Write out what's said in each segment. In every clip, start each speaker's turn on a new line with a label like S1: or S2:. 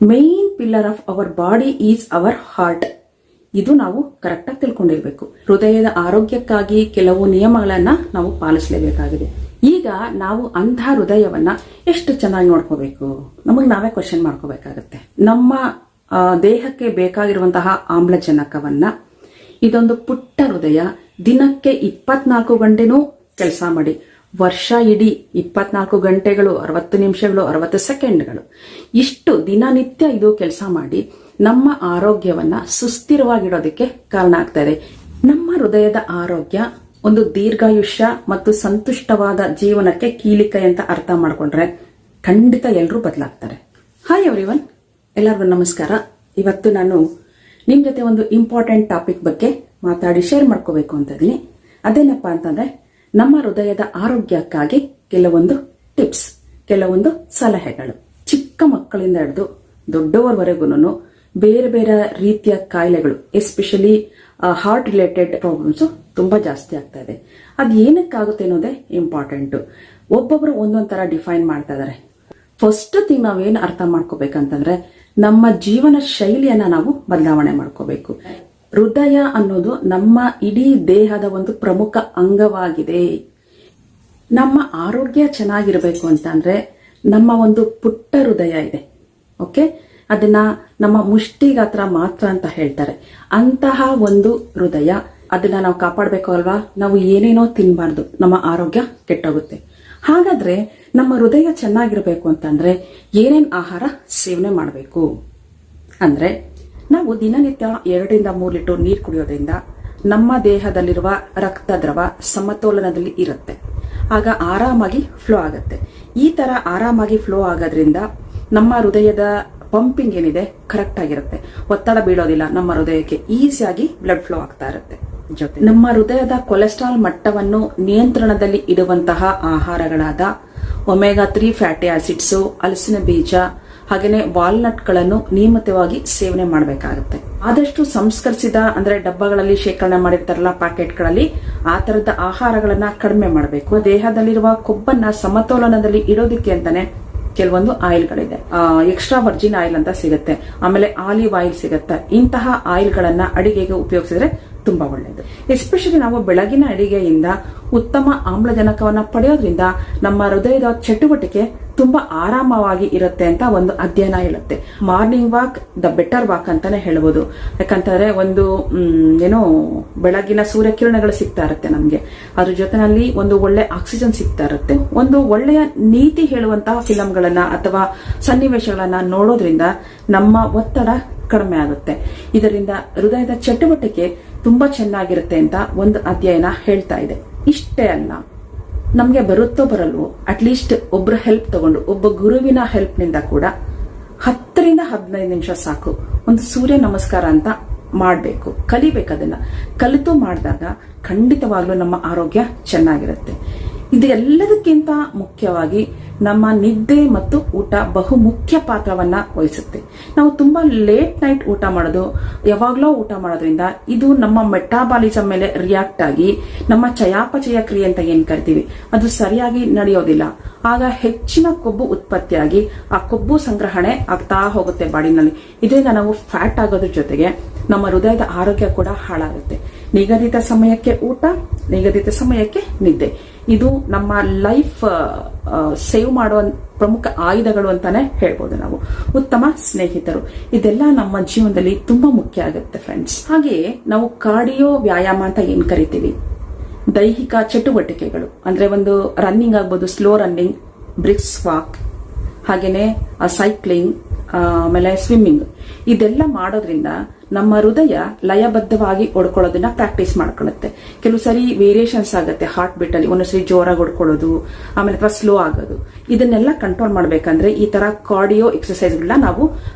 S1: Main pillar of our body is our heart. ಇದು ನಾವು correct ಆಗಿ ತಿಳ್ಕೊಂಡಿರ್ಬೇಕು. ಹೃದಯದ ಆರೋಗ್ಯಕ್ಕಾಗಿ ಕೆಲವು ನಿಯಮಗಳನ್ನ ನಾವು ಪಾಲಿಸಲೇಬೇಕಾಗಿದೆ. ಈಗ ನಾವು ಅಂಥ ಹೃದಯವನ್ನ ಎಷ್ಟು ಚೆನ್ನಾಗಿ ನೋಡ್ಕೋಬೇಕು, ನಮಗೆ ನಾವೇ ಕ್ವಶನ್ ಮಾಡ್ಕೋಬೇಕಾಗತ್ತೆ. ನಮ್ಮ ದೇಹಕ್ಕೆ ಬೇಕಾಗಿರುವಂತಹ ಆಮ್ಲಜನಕವನ್ನ ಇದೊಂದು ಪುಟ್ಟ ಹೃದಯ ದಿನಕ್ಕೆ 24 ಗಂಟೆನೂ ಕೆಲಸ ಮಾಡಿ, ವರ್ಷ ಇಡೀ 24 ಗಂಟೆಗಳು 60 ನಿಮಿಷಗಳು 60 ಸೆಕೆಂಡ್ಗಳು ಇಷ್ಟು ದಿನನಿತ್ಯ ಇದು ಕೆಲಸ ಮಾಡಿ ನಮ್ಮ ಆರೋಗ್ಯವನ್ನ ಸುಸ್ಥಿರವಾಗಿಡೋದಕ್ಕೆ ಕಾರಣ ಆಗ್ತಾ ಇದೆ. ನಮ್ಮ ಹೃದಯದ ಆರೋಗ್ಯ ಒಂದು ದೀರ್ಘಾಯುಷ್ಯ ಮತ್ತು ಸಂತುಷ್ಟವಾದ ಜೀವನಕ್ಕೆ ಕೀಲಿಕೈ ಅಂತ ಅರ್ಥ ಮಾಡ್ಕೊಂಡ್ರೆ ಖಂಡಿತ ಎಲ್ಲರೂ ಬದಲಾಗ್ತಾರೆ. ಹಾಯ್ ಎವ್ರಿವನ್, ಎಲ್ಲರಿಗೂ ನಮಸ್ಕಾರ. ಇವತ್ತು ನಾನು ನಿಮ್ ಜೊತೆ ಒಂದು ಇಂಪಾರ್ಟೆಂಟ್ ಟಾಪಿಕ್ ಬಗ್ಗೆ ಮಾತಾಡಿ ಶೇರ್ ಮಾಡ್ಕೋಬೇಕು ಅಂತ ಇದೀನಿ. ಅದೇನಪ್ಪಾ ಅಂತಂದ್ರೆ ನಮ್ಮ ಹೃದಯದ ಆರೋಗ್ಯಕ್ಕಾಗಿ ಕೆಲವೊಂದು ಟಿಪ್ಸ್, ಕೆಲವೊಂದು ಸಲಹೆಗಳು. ಚಿಕ್ಕ ಮಕ್ಕಳಿಂದ ಹಿಡಿದು ದೊಡ್ಡವರವರೆಗೂ ಬೇರೆ ಬೇರೆ ರೀತಿಯ ಕಾಯಿಲೆಗಳು, ಎಸ್ಪೆಷಲಿ ಹಾರ್ಟ್ ರಿಲೇಟೆಡ್ ಪ್ರಾಬ್ಲಮ್ಸ್ ತುಂಬಾ ಜಾಸ್ತಿ ಆಗ್ತಾ ಇದೆ. ಅದು ಏನಕ್ಕಾಗುತ್ತೆ ಅನ್ನೋದೇ ಇಂಪಾರ್ಟೆಂಟ್. ಒಬ್ಬೊಬ್ರು ಒಂದೊಂದ್ ತರ ಡಿಫೈನ್ ಮಾಡ್ತಾ ಇದಾರೆ. ಫಸ್ಟ್ ಥಿಂಗ್ ನಾವೇನು ಅರ್ಥ ಮಾಡ್ಕೋಬೇಕಂತಂದ್ರೆ ನಮ್ಮ ಜೀವನ ಶೈಲಿಯನ್ನ ನಾವು ಬದಲಾವಣೆ ಮಾಡ್ಕೋಬೇಕು. ಹೃದಯ ಅನ್ನೋದು ನಮ್ಮ ಇಡೀ ದೇಹದ ಒಂದು ಪ್ರಮುಖ ಅಂಗವಾಗಿದೆ. ನಮ್ಮ ಆರೋಗ್ಯ ಚೆನ್ನಾಗಿರ್ಬೇಕು ಅಂತಂದ್ರೆ ನಮ್ಮ ಒಂದು ಪುಟ್ಟ ಹೃದಯ ಇದೆ, ಓಕೆ, ಅದನ್ನ ನಮ್ಮ ಮುಷ್ಟಿಗಾತ್ರ ಮಾತ್ರ ಅಂತ ಹೇಳ್ತಾರೆ. ಅಂತಹ ಒಂದು ಹೃದಯ, ಅದನ್ನ ನಾವು ಕಾಪಾಡಬೇಕು ಅಲ್ವಾ. ನಾವು ಏನೇನೋ ತಿನ್ಬಾರ್ದು, ನಮ್ಮ ಆರೋಗ್ಯ ಕೆಟ್ಟೋಗುತ್ತೆ. ಹಾಗಾದ್ರೆ ನಮ್ಮ ಹೃದಯ ಚೆನ್ನಾಗಿರ್ಬೇಕು ಅಂತಂದ್ರೆ ಏನೇನ್ ಆಹಾರ ಸೇವನೆ ಮಾಡಬೇಕು ಅಂದ್ರೆ, ನಾವು ದಿನನಿತ್ಯ 2 ರಿಂದ 3 ಲೀಟರ್ ನೀರು ಕುಡಿಯೋದ್ರಿಂದ ನಮ್ಮ ದೇಹದಲ್ಲಿರುವ ರಕ್ತ ದ್ರವ ಸಮತೋಲನದಲ್ಲಿ ಇರುತ್ತೆ. ಆಗ ಆರಾಮಾಗಿ ಫ್ಲೋ ಆಗುತ್ತೆ. ಈ ತರ ಆರಾಮಾಗಿ ಫ್ಲೋ ಆಗೋದ್ರಿಂದ ನಮ್ಮ ಹೃದಯದ ಪಂಪಿಂಗ್ ಏನಿದೆ ಕರೆಕ್ಟ್ ಆಗಿರುತ್ತೆ, ಒತ್ತಡ ಬೀಳೋದಿಲ್ಲ, ನಮ್ಮ ಹೃದಯಕ್ಕೆ ಈಸಿಯಾಗಿ ಬ್ಲಡ್ ಫ್ಲೋ ಆಗ್ತಾ ಇರುತ್ತೆ. ಜೊತೆ ನಮ್ಮ ಹೃದಯದ ಕೊಲೆಸ್ಟ್ರಾಲ್ ಮಟ್ಟವನ್ನು ನಿಯಂತ್ರಣದಲ್ಲಿ ಇಡುವಂತಹ ಆಹಾರಗಳಾದ ಒಮೆಗಾ 3 ಫ್ಯಾಟಿ ಆಸಿಡ್ಸ್, ಹಲಸಿನ ಬೀಜ ಹಾಗೇನೆ ವಾಲ್ನಟ್ಗಳನ್ನು ನಿಯಮಿತವಾಗಿ ಸೇವನೆ ಮಾಡಬೇಕಾಗುತ್ತೆ. ಆದಷ್ಟು ಸಂಸ್ಕರಿಸಿದ ಅಂದ್ರೆ ಡಬ್ಬಗಳಲ್ಲಿ ಶೇಖರಣೆ ಮಾಡಿರ್ತಾರಲ್ಲ ಪ್ಯಾಕೆಟ್ಗಳಲ್ಲಿ, ಆ ತರದ ಆಹಾರಗಳನ್ನ ಕಡಿಮೆ ಮಾಡಬೇಕು. ದೇಹದಲ್ಲಿರುವ ಕೊಬ್ಬನ್ನ ಸಮತೋಲನದಲ್ಲಿ ಇಡೋದಕ್ಕೆ ಅಂತಾನೆ ಕೆಲವೊಂದು ಆಯಿಲ್ಗಳಿದೆ. ಎಕ್ಸ್ಟ್ರಾ ವರ್ಜಿನ್ ಆಯಿಲ್ ಅಂತ ಸಿಗುತ್ತೆ, ಆಮೇಲೆ ಆಲಿವ್ ಆಯಿಲ್ ಸಿಗುತ್ತೆ. ಇಂತಹ ಆಯಿಲ್ಗಳನ್ನ ಅಡಿಗೆಗೆ ಉಪಯೋಗಿಸಿದ್ರೆ ತುಂಬಾ ಒಳ್ಳೆಯದು. ಎಸ್ಪೆಷಲಿ ನಾವು ಬೆಳಗಿನ ಅಡಿಗೆಯಿಂದ ಉತ್ತಮ ಆಮ್ಲಜನಕವನ್ನ ಪಡೆಯೋದ್ರಿಂದ ನಮ್ಮ ಹೃದಯದ ಚಟುವಟಿಕೆ ತುಂಬಾ ಆರಾಮವಾಗಿ ಇರುತ್ತೆ ಅಂತ ಒಂದು ಅಧ್ಯಯನ ಹೇಳುತ್ತೆ. Morning walk the better walk ಅಂತಾನೆ ಹೇಳ್ಬೋದು. ಯಾಕಂತಂದ್ರೆ ಒಂದು ಏನೋ ಬೆಳಗಿನ ಸೂರ್ಯಕಿರಣಗಳು ಸಿಗ್ತಾ ಇರುತ್ತೆ ನಮ್ಗೆ, ಅದ್ರ ಜೊತೆನಲ್ಲಿ ಒಂದು ಒಳ್ಳೆ ಆಕ್ಸಿಜನ್ ಸಿಗ್ತಾ ಇರುತ್ತೆ. ಒಂದು ಒಳ್ಳೆಯ ನೀತಿ ಹೇಳುವಂತಹ ಫಿಲಂಗಳನ್ನ ಅಥವಾ ಸನ್ನಿವೇಶಗಳನ್ನ ನೋಡೋದ್ರಿಂದ ನಮ್ಮ ಒತ್ತಡ ಕಡಿಮೆ ಆಗುತ್ತೆ. ಇದರಿಂದ ಹೃದಯದ ಚಟುವಟಿಕೆ ತುಂಬಾ ಚೆನ್ನಾಗಿರುತ್ತೆ ಅಂತ ಒಂದು ಅಧ್ಯಯನ ಹೇಳ್ತಾ ಇದೆ. ಇಷ್ಟೇ ಅಲ್ಲ, ನಮ್ಗೆ ಬರುತ್ತೋ ಬರಲ್ವೋ ಅಟ್ಲೀಸ್ಟ್ ಒಬ್ಬರ ಹೆಲ್ಪ್ ತಗೊಂಡು, ಒಬ್ಬ ಗುರುವಿನ ಹೆಲ್ಪ್ ನಿಂದ ಕೂಡ 10 ರಿಂದ 15 ನಿಮಿಷ ಸಾಕು. ಒಂದು ಸೂರ್ಯ ನಮಸ್ಕಾರ ಅಂತ ಮಾಡಬೇಕು, ಕಲಿಬೇಕು. ಅದನ್ನ ಕಲಿತು ಮಾಡಿದಾಗ ಖಂಡಿತವಾಗ್ಲೂ ನಮ್ಮ ಆರೋಗ್ಯ ಚೆನ್ನಾಗಿರುತ್ತೆ. ಇದು ಎಲ್ಲದಕ್ಕಿಂತ ಮುಖ್ಯವಾಗಿ ನಮ್ಮ ನಿದ್ದೆ ಮತ್ತು ಊಟ ಬಹು ಮುಖ್ಯ ಪಾತ್ರವನ್ನ ವಹಿಸುತ್ತೆ. ನಾವು ತುಂಬಾ ಲೇಟ್ ನೈಟ್ ಊಟ ಮಾಡೋದು, ಯಾವಾಗ್ಲೋ ಊಟ ಮಾಡೋದ್ರಿಂದ ಇದು ನಮ್ಮ ಮೆಟಾಬಾಲಿಸಮ್ ಮೇಲೆ ರಿಯಾಕ್ಟ್ ಆಗಿ ನಮ್ಮ ಚಯಾಪಚಯ ಕ್ರಿಯೆ ಅಂತ ಏನ್ ಕರಿತೀವಿ ಅದು ಸರಿಯಾಗಿ ನಡೆಯೋದಿಲ್ಲ. ಆಗ ಹೆಚ್ಚಿನ ಕೊಬ್ಬು ಉತ್ಪತ್ತಿಯಾಗಿ ಆ ಕೊಬ್ಬು ಸಂಗ್ರಹಣೆ ಆಗ್ತಾ ಹೋಗುತ್ತೆ ಬಾಡಿನಲ್ಲಿ. ಇದರಿಂದ ನಾವು ಫ್ಯಾಟ್ ಆಗೋದ್ರ ಜೊತೆಗೆ ನಮ್ಮ ಹೃದಯದ ಆರೋಗ್ಯ ಕೂಡ ಹಾಳಾಗುತ್ತೆ. ನಿಗದಿತ ಸಮಯಕ್ಕೆ ಊಟ, ನಿಗದಿತ ಸಮಯಕ್ಕೆ ನಿದ್ದೆ, ಇದು ನಮ್ಮ ಲೈಫ್ ಸೇವ್ ಮಾಡುವ ಪ್ರಮುಖ ಆಯುಧಗಳು ಅಂತಾನೆ ಹೇಳ್ಬೋದು ನಾವು. ಉತ್ತಮ ಸ್ನೇಹಿತರು, ಇದೆಲ್ಲ ನಮ್ಮ ಜೀವನದಲ್ಲಿ ತುಂಬಾ ಮುಖ್ಯ ಆಗುತ್ತೆ ಫ್ರೆಂಡ್ಸ್. ಹಾಗೆಯೇ ನಾವು ಕಾರ್ಡಿಯೋ ವ್ಯಾಯಾಮ ಅಂತ ಏನ್ ಕರಿತೀವಿ, ದೈಹಿಕ ಚಟುವಟಿಕೆಗಳು ಅಂದ್ರೆ ಒಂದು ರನ್ನಿಂಗ್ ಆಗ್ಬೋದು, ಸ್ಲೋ ರನ್ನಿಂಗ್, ಬ್ರಿಕ್ಸ್ ವಾಕ್, ಹಾಗೇನೆ ಸೈಕ್ಲಿಂಗ್, ಆಮೇಲೆ ಸ್ವಿಮ್ಮಿಂಗ್, ಇದೆಲ್ಲ ಮಾಡೋದ್ರಿಂದ ನಮ್ಮ ಹೃದಯ ಲಯಬದ್ಧವಾಗಿ ಹೊಡ್ಕೊಳ್ಳೋದನ್ನ ಪ್ರಾಕ್ಟೀಸ್ ಮಾಡ್ಕೊಳ್ಳುತ್ತೆ. ಕೆಲವು ಸರಿ ವೇರಿಯೇಷನ್ಸ್ ಆಗುತ್ತೆ ಹಾರ್ಟ್ ಬೀಟ್ ಅಲ್ಲಿ, ಒಂದೊಂದ್ಸರಿ ಜೋರಾಗಿ ಹೊಡ್ಕೊಳ್ಳೋದು, ಆಮೇಲೆ ಅಥವಾ ಸ್ಲೋ ಆಗೋದು. ಇದನ್ನೆಲ್ಲ ಕಂಟ್ರೋಲ್ ಮಾಡ್ಬೇಕಂದ್ರೆ ಈ ತರ ಕಾರ್ಡಿಯೋ ಎಕ್ಸರ್ಸೈಸ್ಗಳನ್ನ ನಾವು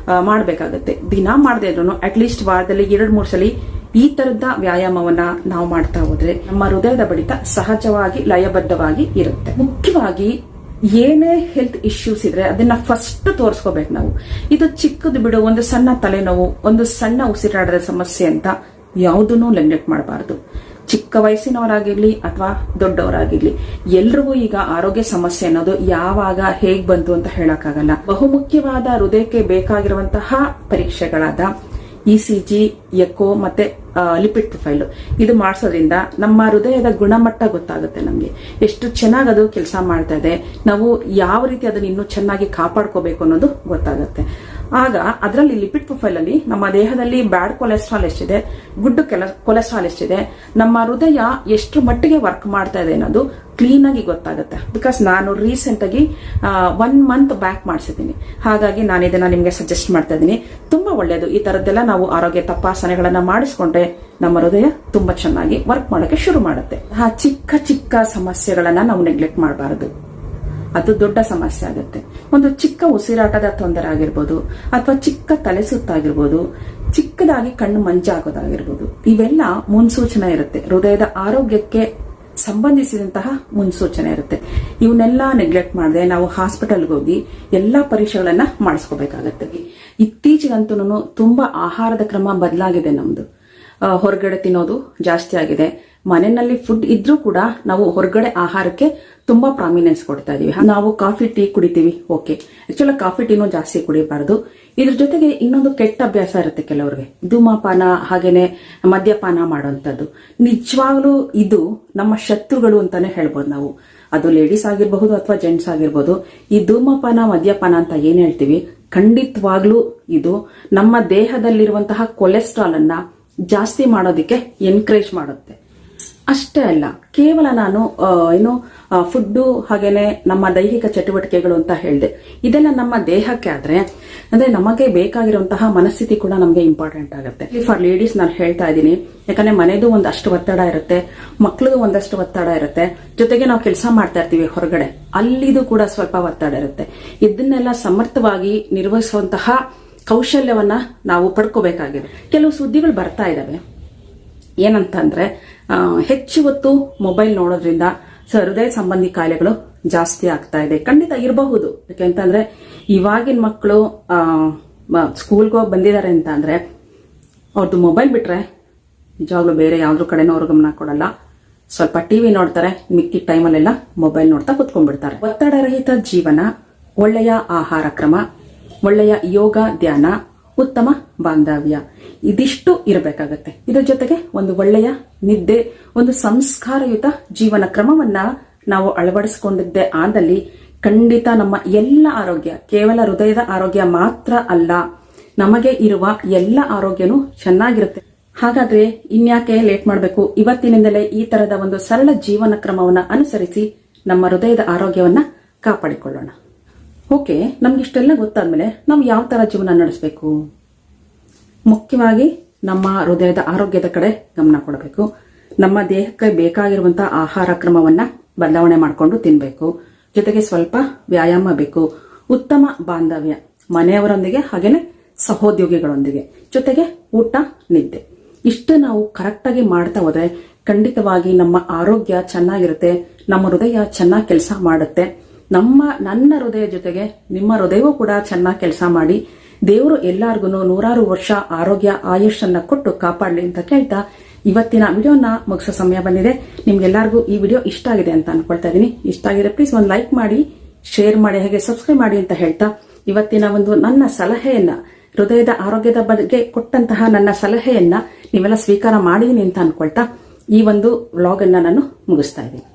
S1: ಮಾಡ್ಬೇಕಾಗತ್ತೆ. ದಿನ ಮಾಡದೇ ಇದ್ರು ಅಟ್ಲೀಸ್ಟ್ ವಾರದಲ್ಲಿ 2-3 ಸಲ ಈ ತರದ ವ್ಯಾಯಾಮವನ್ನ ನಾವು ಮಾಡ್ತಾ ಹೋದ್ರೆ ನಮ್ಮ ಹೃದಯದ ಬಡಿತ ಸಹಜವಾಗಿ ಲಯಬದ್ಧವಾಗಿ ಇರುತ್ತೆ. ಮುಖ್ಯವಾಗಿ ಏನೇ ಹೆಲ್ತ್ ಇಶ್ಯೂಸ್ ಇದ್ರೆ ಅದನ್ನ ಫಸ್ಟ್ ತೋರಿಸ್ಕೋಬೇಕು ನಾವು. ಇದು ಚಿಕ್ಕದು ಬಿಡು, ಒಂದು ಸಣ್ಣ ತಲೆನೋವು, ಒಂದು ಸಣ್ಣ ಉಸಿರಾಡದ ಸಮಸ್ಯೆ ಅಂತ ಯಾವುದನ್ನು ನೆಗ್ಲೆಕ್ಟ್ ಮಾಡಬಾರದು. ಚಿಕ್ಕ ವಯಸ್ಸಿನವರಾಗಿರ್ಲಿ ಅಥವಾ ದೊಡ್ಡವರಾಗಿರ್ಲಿ ಎಲ್ರಿಗೂ ಈಗ ಆರೋಗ್ಯ ಸಮಸ್ಯೆ ಅನ್ನೋದು ಯಾವಾಗ ಹೇಗ್ ಬಂತು ಅಂತ ಹೇಳಕ್ಕಾಗಲ್ಲ. ಬಹುಮುಖ್ಯವಾದ ಹೃದಯಕ್ಕೆ ಬೇಕಾಗಿರುವಂತಹ ಪರೀಕ್ಷೆಗಳಾದ ECG, ಎಕೋ ಮತ್ತೆ ಲಿಪಿಡ್ ಪ್ರೊಫೈಲ್ ಇದು ಮಾಡಿಸೋದ್ರಿಂದ ನಮ್ಮ ಹೃದಯದ ಗುಣಮಟ್ಟ ಗೊತ್ತಾಗುತ್ತೆ. ನಮ್ಗೆ ಎಷ್ಟು ಚೆನ್ನಾಗಿ ಅದು ಕೆಲಸ ಮಾಡ್ತಾ ಇದೆ, ನಾವು ಯಾವ ರೀತಿ ಅದನ್ನ ಇನ್ನೂ ಚೆನ್ನಾಗಿ ಕಾಪಾಡ್ಕೋಬೇಕು ಅನ್ನೋದು ಗೊತ್ತಾಗುತ್ತೆ. ಆಗ ಅದರಲ್ಲಿ ಲಿಪಿಡ್ ಪ್ರೊಫೈಲ್ ಅಲ್ಲಿ ನಮ್ಮ ದೇಹದಲ್ಲಿ ಬ್ಯಾಡ್ ಕೊಲೆಸ್ಟ್ರಾಲ್ ಎಷ್ಟಿದೆ, ಗುಡ್ ಕೊಲೆಸ್ಟ್ರಾಲ್ ಎಷ್ಟಿದೆ, ನಮ್ಮ ಹೃದಯ ಎಷ್ಟು ಮಟ್ಟಿಗೆ ವರ್ಕ್ ಮಾಡ್ತಾ ಇದೆ ಅನ್ನೋದು ಕ್ಲೀನ್ ಆಗಿ ಗೊತ್ತಾಗುತ್ತೆ. ಬಿಕಾಸ್ ನಾನು ರೀಸೆಂಟ್ ಆಗಿ 1 ಮಂತ್ ಬ್ಯಾಕ್ ಮಾಡಿಸಿದ್ದೀನಿ. ಹಾಗಾಗಿ ನಾನು ಇದನ್ನ ನಿಮ್ಗೆ ಸಜೆಸ್ಟ್ ಮಾಡ್ತಾ ಇದ್ದೀನಿ. ತುಂಬಾ ಒಳ್ಳೇದು. ಈ ತರದ್ದೆಲ್ಲ ನಾವು ಆರೋಗ್ಯ ತಪಾಸಣೆಗಳನ್ನ ಮಾಡಿಸ್ಕೊಂಡ್ರೆ ನಮ್ಮ ಹೃದಯ ತುಂಬಾ ಚೆನ್ನಾಗಿ ವರ್ಕ್ ಮಾಡೋಕೆ ಶುರು ಮಾಡುತ್ತೆ. ಚಿಕ್ಕ ಚಿಕ್ಕ ಸಮಸ್ಯೆಗಳನ್ನ ನಾವು ನೆಗ್ಲೆಕ್ಟ್ ಮಾಡಬಾರದು, ಅದು ದೊಡ್ಡ ಸಮಸ್ಯೆ ಆಗುತ್ತೆ. ಒಂದು ಚಿಕ್ಕ ಉಸಿರಾಟದ ತೊಂದರೆ ಆಗಿರ್ಬೋದು, ಅಥವಾ ಚಿಕ್ಕ ತಲೆ ಸುತ್ತಾಗಿರ್ಬೋದು, ಚಿಕ್ಕದಾಗಿ ಕಣ್ಣು ಮಂಜಾಗೋದಾಗಿರ್ಬೋದು, ಇವೆಲ್ಲ ಮುನ್ಸೂಚನೆ ಇರುತ್ತೆ. ಹೃದಯದ ಆರೋಗ್ಯಕ್ಕೆ ಸಂಬಂಧಿಸಿದಂತಹ ಮುನ್ಸೂಚನೆ ಇರುತ್ತೆ. ಇವನ್ನೆಲ್ಲ ನೆಗ್ಲೆಕ್ಟ್ ಮಾಡದೆ ನಾವು ಹಾಸ್ಪಿಟಲ್ಗೆ ಹೋಗಿ ಎಲ್ಲಾ ಪರೀಕ್ಷೆಗಳನ್ನ ಮಾಡಿಸ್ಕೋಬೇಕಾಗತ್ತೆ. ಇತ್ತೀಚೆಗಂತೂ ತುಂಬಾ ಆಹಾರದ ಕ್ರಮ ಬದಲಾಗಿದೆ. ನಮ್ದು ಹೊರಗಡೆ ತಿನ್ನೋದು ಜಾಸ್ತಿ ಆಗಿದೆ. ಮನೆಯಲ್ಲಿ ಫುಡ್ ಇದ್ರೂ ಕೂಡ ನಾವು ಹೊರಗಡೆ ಆಹಾರಕ್ಕೆ ತುಂಬಾ ಪ್ರಾಮಿನೆನ್ಸ್ ಕೊಡ್ತಾ ಇದೀವಿ. ನಾವು ಕಾಫಿ ಟೀ ಕುಡಿತೀವಿ, ಓಕೆ, ಆಕ್ಚುಲಿ ಕಾಫಿ ಟೀನೂ ಜಾಸ್ತಿ ಕುಡಿಯಬಾರದು. ಇದ್ರ ಜೊತೆಗೆ ಇನ್ನೊಂದು ಕೆಟ್ಟ ಅಭ್ಯಾಸ ಇರುತ್ತೆ ಕೆಲವರಿಗೆ, ಧೂಮಪಾನ ಹಾಗೇನೆ ಮದ್ಯಪಾನ ಮಾಡುವಂತದ್ದು. ನಿಜವಾಗ್ಲೂ ಇದು ನಮ್ಮ ಶತ್ರುಗಳು ಅಂತಾನೆ ಹೇಳ್ಬೋದು ನಾವು. ಅದು ಲೇಡೀಸ್ ಆಗಿರಬಹುದು ಅಥವಾ ಜೆಂಟ್ಸ್ ಆಗಿರ್ಬೋದು. ಈ ಧೂಮಪಾನ ಮದ್ಯಪಾನ ಅಂತ ಏನ್ ಹೇಳ್ತೀವಿ, ಖಂಡಿತವಾಗ್ಲೂ ಇದು ನಮ್ಮ ದೇಹದಲ್ಲಿರುವಂತಹ ಕೊಲೆಸ್ಟ್ರಾಲ್ ಅನ್ನ ಜಾಸ್ತಿ ಮಾಡೋದಿಕ್ಕೆ ಎನ್ಕರೇಜ್ ಮಾಡುತ್ತೆ. ಅಷ್ಟೇ ಅಲ್ಲ, ಕೇವಲ ನಾನು ಫುಡ್ಡು ಹಾಗೇನೆ ನಮ್ಮ ದೈಹಿಕ ಚಟುವಟಿಕೆಗಳು ಅಂತ ಹೇಳಿದೆ. ಇದೆಲ್ಲ ನಮ್ಮ ದೇಹಕ್ಕೆ ಆದ್ರೆ ಅಂದ್ರೆ ನಮಗೆ ಬೇಕಾಗಿರುವಂತಹ ಮನಸ್ಥಿತಿ ಕೂಡ ನಮಗೆ ಇಂಪಾರ್ಟೆಂಟ್ ಆಗುತ್ತೆ. ಫಾರ್ ಲೇಡೀಸ್ ನಾನು ಹೇಳ್ತಾ ಇದ್ದೀನಿ, ಯಾಕಂದ್ರೆ ಮನೆದು ಒಂದಷ್ಟು ಒತ್ತಡ ಇರುತ್ತೆ, ಮಕ್ಕಳದು ಒಂದಷ್ಟು ಒತ್ತಡ ಇರುತ್ತೆ, ಜೊತೆಗೆ ನಾವು ಕೆಲಸ ಮಾಡ್ತಾ ಇರ್ತೀವಿ ಹೊರಗಡೆ, ಅಲ್ಲಿದು ಕೂಡ ಸ್ವಲ್ಪ ಒತ್ತಡ ಇರುತ್ತೆ. ಇದನ್ನೆಲ್ಲ ಸಮರ್ಥವಾಗಿ ನಿರ್ವಹಿಸುವಂತಹ ಕೌಶಲ್ಯವನ್ನ ನಾವು ಪಡ್ಕೋಬೇಕಾಗಿದೆ. ಕೆಲವು ಸುದ್ದಿಗಳು ಬರ್ತಾ ಇದಾವೆ ಏನಂತಂದ್ರೆ, ಹೆಚ್ಚು ಹೊತ್ತು ಮೊಬೈಲ್ ನೋಡೋದ್ರಿಂದ ಹೃದಯ ಸಂಬಂಧಿ ಕಾಯಿಲೆಗಳು ಜಾಸ್ತಿ ಆಗ್ತಾ ಇದೆ. ಖಂಡಿತ ಇರಬಹುದು. ಯಾಕೆಂತಂದ್ರೆ ಇವಾಗಿನ ಮಕ್ಕಳು ಸ್ಕೂಲ್ಗೆ ಹೋಗಿ ಬಂದಿದ್ದಾರೆ ಅಂತ ಅಂದ್ರೆ ಅವ್ರದ್ದು ಮೊಬೈಲ್ ಬಿಟ್ರೆ ನಿಜವಾಗ್ಲೂ ಬೇರೆ ಯಾವ್ದ್ರ ಕಡೆನೂ ಅವ್ರ ಗಮನ ಕೊಡಲ್ಲ. ಸ್ವಲ್ಪ ಟಿವಿ ನೋಡ್ತಾರೆ, ಮಿಕ್ಕಿ ಟೈಮಲ್ಲೆಲ್ಲ ಮೊಬೈಲ್ ನೋಡ್ತಾ ಕುತ್ಕೊಂಡ್ಬಿಡ್ತಾರೆ. ಒತ್ತಡರಹಿತ ಜೀವನ, ಒಳ್ಳೆಯ ಆಹಾರ ಕ್ರಮ, ಒಳ್ಳೆಯ ಯೋಗ, ಧ್ಯಾನ, ಉತ್ತಮ ಬಾಂಧವ್ಯ, ಇದಿಷ್ಟು ಇರಬೇಕಾಗತ್ತೆ. ಇದ್ರ ಜೊತೆಗೆ ಒಂದು ಒಳ್ಳೆಯ ನಿದ್ದೆ, ಒಂದು ಸಂಸ್ಕಾರಯುತ ಜೀವನ ಕ್ರಮವನ್ನ ನಾವು ಅಳವಡಿಸಿಕೊಂಡಿದ್ದೆ ಆದಲ್ಲಿ ಖಂಡಿತ ನಮ್ಮ ಎಲ್ಲ ಆರೋಗ್ಯ, ಕೇವಲ ಹೃದಯದ ಆರೋಗ್ಯ ಮಾತ್ರ ಅಲ್ಲ, ನಮಗೆ ಇರುವ ಎಲ್ಲ ಆರೋಗ್ಯನೂ ಚೆನ್ನಾಗಿರುತ್ತೆ. ಹಾಗಾದ್ರೆ ಇನ್ಯಾಕೆ ಲೇಟ್ ಮಾಡಬೇಕು? ಇವತ್ತಿನಿಂದಲೇ ಈ ತರದ ಒಂದು ಸರಳ ಜೀವನ ಕ್ರಮವನ್ನ ಅನುಸರಿಸಿ ನಮ್ಮ ಹೃದಯದ ಆರೋಗ್ಯವನ್ನ ಕಾಪಾಡಿಕೊಳ್ಳೋಣ. ಓಕೆ, ನಮ್ಗಿಷ್ಟೆಲ್ಲ ಗೊತ್ತಾದ್ಮೇಲೆ ನಾವು ಯಾವ ತರ ಜೀವನ ನಡೆಸಬೇಕು? ಮುಖ್ಯವಾಗಿ ನಮ್ಮ ಹೃದಯದ ಆರೋಗ್ಯದ ಕಡೆ ಗಮನ ಕೊಡಬೇಕು. ನಮ್ಮ ದೇಹಕ್ಕೆ ಬೇಕಾಗಿರುವಂತಹ ಆಹಾರ ಕ್ರಮವನ್ನ ಬದಲಾವಣೆ ಮಾಡಿಕೊಂಡು ತಿನ್ಬೇಕು. ಜೊತೆಗೆ ಸ್ವಲ್ಪ ವ್ಯಾಯಾಮ ಬೇಕು. ಉತ್ತಮ ಬಾಂಧವ್ಯ ಮನೆಯವರೊಂದಿಗೆ ಹಾಗೇನೆ ಸಹೋದ್ಯೋಗಿಗಳೊಂದಿಗೆ, ಜೊತೆಗೆ ಊಟ, ನಿದ್ದೆ, ಇಷ್ಟು ನಾವು ಕರೆಕ್ಟ್ ಆಗಿ ಮಾಡ್ತಾ ಹೋದ್ರೆ ಖಂಡಿತವಾಗಿ ನಮ್ಮ ಆರೋಗ್ಯ ಚೆನ್ನಾಗಿರುತ್ತೆ. ನಮ್ಮ ಹೃದಯ ಚೆನ್ನಾಗಿ ಕೆಲಸ ಮಾಡುತ್ತೆ. ನನ್ನ ಹೃದಯ ಜೊತೆಗೆ ನಿಮ್ಮ ಹೃದಯವೂ ಕೂಡ ಚೆನ್ನಾಗಿ ಕೆಲಸ ಮಾಡಿ ದೇವರು ಎಲ್ಲಾರ್ಗು 100 ವರ್ಷ ಆರೋಗ್ಯ ಆಯುಷನ್ನ ಕೊಟ್ಟು ಕಾಪಾಡಲಿ ಅಂತ ಕೇಳ್ತಾ ಇವತ್ತಿನ ವಿಡಿಯೋನ ಮುಗಿಸೋ ಸಮಯ ಬಂದಿದೆ. ನಿಮ್ಗೆಲ್ಲರಿಗೂ ಈ ವಿಡಿಯೋ ಇಷ್ಟ ಆಗಿದೆ ಅಂತ ಅನ್ಕೊಳ್ತಾ ಇದೀನಿ. ಇಷ್ಟ ಆಗಿದೆ ಪ್ಲೀಸ್ ಒಂದು ಲೈಕ್ ಮಾಡಿ, ಶೇರ್ ಮಾಡಿ, ಹಾಗೆ ಸಬ್ಸ್ಕ್ರೈಬ್ ಮಾಡಿ ಅಂತ ಹೇಳ್ತಾ ಇವತ್ತಿನ ಒಂದು ನನ್ನ ಸಲಹೆಯನ್ನ, ಹೃದಯದ ಆರೋಗ್ಯದ ಬಗ್ಗೆ ಕೊಟ್ಟಂತಹ ನನ್ನ ಸಲಹೆಯನ್ನ ನೀವೆಲ್ಲ ಸ್ವೀಕಾರ ಮಾಡಿದೀನಿ ಅಂತ ಅನ್ಕೊಳ್ತಾ ಈ ಒಂದು ವ್ಲಾಗ್ ಅನ್ನ ನಾನು ಮುಗಿಸ್ತಾ ಇದ್ದೀನಿ.